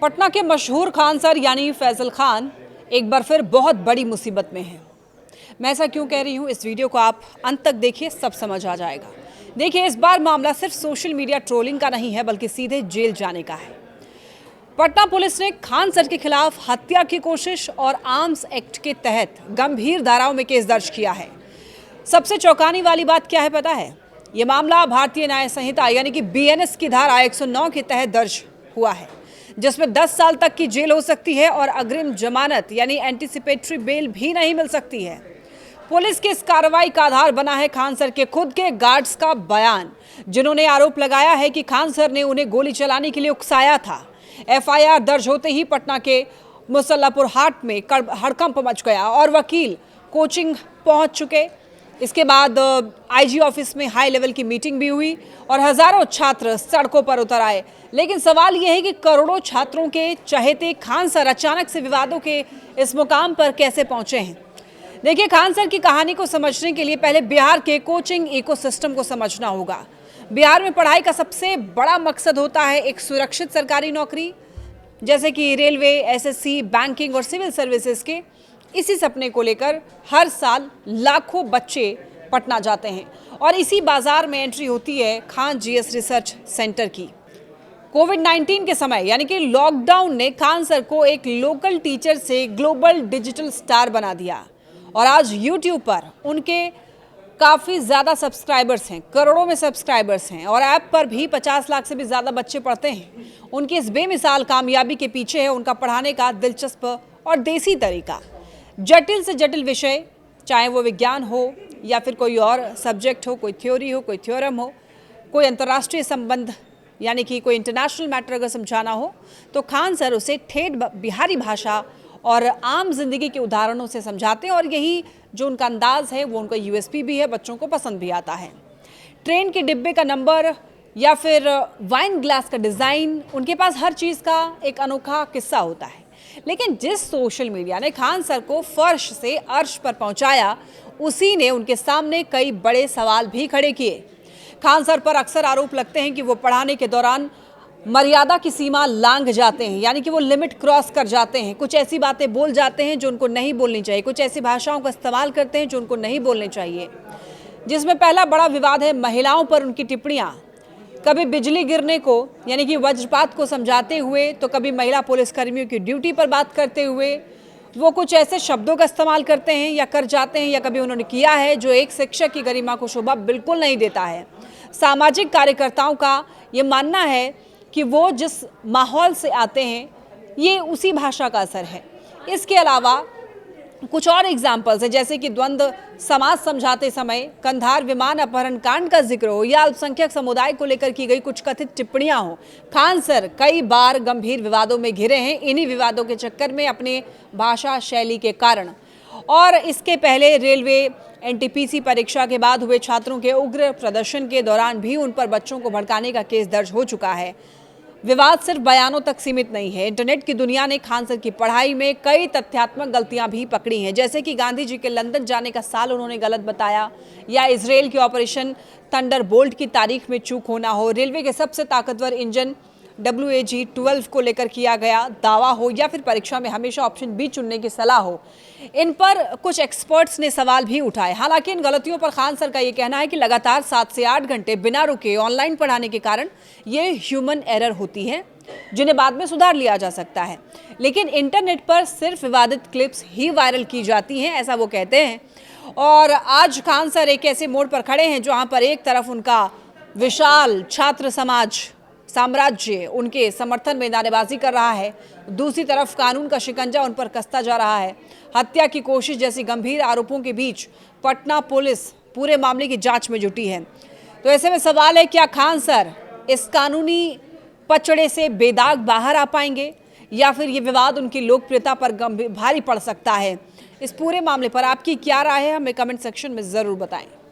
पटना के मशहूर खान सर यानी फैजल खान एक बार फिर बहुत बड़ी मुसीबत में हैं। मैं ऐसा क्यों कह रही हूं, इस वीडियो को आप अंत तक देखिए, सब समझ आ जाएगा। देखिए, इस बार मामला सिर्फ सोशल मीडिया ट्रोलिंग का नहीं है, बल्कि सीधे जेल जाने का है। पटना पुलिस ने खान सर के खिलाफ हत्या की कोशिश और आर्म्स एक्ट के तहत गंभीर धाराओं में केस दर्ज किया है। सबसे चौंकाने वाली बात क्या है पता है? यह मामला भारतीय न्याय संहिता यानी कि बीएनएस की धारा 109 के तहत दर्ज हुआ है, जिसमें 10 साल तक की जेल हो सकती है और अग्रिम जमानत यानी एंटीसिपेटरी बेल भी नहीं मिल सकती है। पुलिस की इस कार्रवाई का आधार बना है खान सर के खुद के गार्ड्स का बयान, जिन्होंने आरोप लगाया है कि खान सर ने उन्हें गोली चलाने के लिए उकसाया था। एफआईआर दर्ज होते ही पटना के मुसल्लापुर हाट में हड़कंप मच गया और वकील कोचिंग पहुंच चुके। इसके बाद आईजी ऑफिस में हाई लेवल की मीटिंग भी हुई और हजारों छात्र सड़कों पर उतर आए। लेकिन सवाल यह है कि करोड़ों छात्रों के चहेते खान सर अचानक से विवादों के इस मुकाम पर कैसे पहुंचे हैं? देखिए, खान सर की कहानी को समझने के लिए पहले बिहार के कोचिंग इकोसिस्टम को समझना होगा। बिहार में पढ़ाई का सबसे बड़ा मकसद होता है एक सुरक्षित सरकारी नौकरी, जैसे कि रेलवे, एसएससी, बैंकिंग और सिविल सर्विसेज के। इसी सपने को लेकर हर साल लाखों बच्चे पटना जाते हैं और इसी बाजार में एंट्री होती है खान जीएस रिसर्च सेंटर की। कोविड-19 के समय यानी कि लॉकडाउन ने खान सर को एक लोकल टीचर से ग्लोबल डिजिटल स्टार बना दिया और आज यूट्यूब पर उनके काफ़ी ज़्यादा सब्सक्राइबर्स हैं, करोड़ों में सब्सक्राइबर्स हैं और ऐप पर भी 50 लाख से भी ज़्यादा बच्चे पढ़ते हैं। उनकी इस बेमिसाल कामयाबी के पीछे है उनका पढ़ाने का दिलचस्प और देसी तरीका। जटिल से जटिल विषय, चाहे वो विज्ञान हो या फिर कोई और सब्जेक्ट हो, कोई थ्योरी हो, कोई थ्योरम हो, कोई अंतर्राष्ट्रीय संबंध यानी कि कोई इंटरनेशनल मैटर अगर समझाना हो, तो खान सर उसे ठेठ बिहारी भाषा और आम जिंदगी के उदाहरणों से समझाते हैं और यही जो उनका अंदाज है वो उनका यूएसपी भी है, बच्चों को पसंद भी आता है। ट्रेन के डिब्बे का नंबर या फिर वाइन ग्लास का डिज़ाइन, उनके पास हर चीज़ का एक अनोखा किस्सा होता है। लेकिन जिस सोशल मीडिया ने खान सर को फर्श से अर्श पर पहुंचाया, उसी ने उनके सामने कई बड़े सवाल भी खड़े किए। खान सर पर अक्सर आरोप लगते हैं कि वो पढ़ाने के दौरान मर्यादा की सीमा लांघ जाते हैं, यानी कि वो लिमिट क्रॉस कर जाते हैं। कुछ ऐसी बातें बोल जाते हैं जो उनको नहीं बोलनी चाहिए, कुछ ऐसी भाषाओं का इस्तेमाल करते हैं जो उनको नहीं बोलनी चाहिए। जिसमें पहला बड़ा विवाद है महिलाओं पर उनकी टिप्पणियाँ। कभी बिजली गिरने को यानी कि वज्रपात को समझाते हुए, तो कभी महिला पुलिसकर्मियों की ड्यूटी पर बात करते हुए वो कुछ ऐसे शब्दों का इस्तेमाल करते हैं या कर जाते हैं या कभी उन्होंने किया है जो एक शिक्षक की गरिमा को शोभा बिल्कुल नहीं देता है। सामाजिक कार्यकर्ताओं का ये मानना है कि वो जिस माहौल से आते हैं ये उसी भाषा का असर है। इसके अलावा कुछ और एग्जाम्पल्स हैं, जैसे कि द्वंद्व समाज समझाते समय कंधार विमान अपहरण कांड का जिक्र हो या अल्पसंख्यक समुदाय को लेकर की गई कुछ कथित टिप्पणियां हो। खान सर कई बार गंभीर विवादों में घिरे हैं, इन्हीं विवादों के चक्कर में अपने भाषा शैली के कारण। और इसके पहले रेलवे एनटीपीसी परीक्षा के बाद हुए छात्रों के उग्र प्रदर्शन के दौरान भी उन पर बच्चों को भड़काने का केस दर्ज हो चुका है। विवाद सिर्फ बयानों तक सीमित नहीं है। इंटरनेट की दुनिया ने खान सर की पढ़ाई में कई तथ्यात्मक गलतियां भी पकड़ी हैं, जैसे कि गांधी जी के लंदन जाने का साल उन्होंने गलत बताया या इजराइल के ऑपरेशन थंडरबोल्ट की तारीख में चूक होना हो, रेलवे के सबसे ताकतवर इंजन WAG-12 को लेकर किया गया दावा हो या फिर परीक्षा में हमेशा ऑप्शन बी चुनने की सलाह हो। इन पर कुछ एक्सपर्ट्स ने सवाल भी उठाए। हालांकि इन गलतियों पर खान सर का ये कहना है कि लगातार 7 से 8 घंटे बिना रुके ऑनलाइन पढ़ाने के कारण ये ह्यूमन एरर होती है, जिन्हें बाद में सुधार लिया जा सकता है। लेकिन इंटरनेट पर सिर्फ विवादित क्लिप्स ही वायरल की जाती हैं, ऐसा वो कहते हैं। और आज खान सर एक ऐसे मोड़ पर खड़े हैं जहाँ पर एक तरफ उनका विशाल छात्र समाज साम्राज्य उनके समर्थन में नारेबाजी कर रहा है, दूसरी तरफ कानून का शिकंजा उन पर कसता जा रहा है। हत्या की कोशिश जैसी गंभीर आरोपों के बीच पटना पुलिस पूरे मामले की जांच में जुटी है। तो ऐसे में सवाल है, क्या खान सर इस कानूनी पचड़े से बेदाग बाहर आ पाएंगे या फिर ये विवाद उनकी लोकप्रियता पर भारी पड़ सकता है? इस पूरे मामले पर आपकी क्या राय है, हमें कमेंट सेक्शन में ज़रूर बताएं।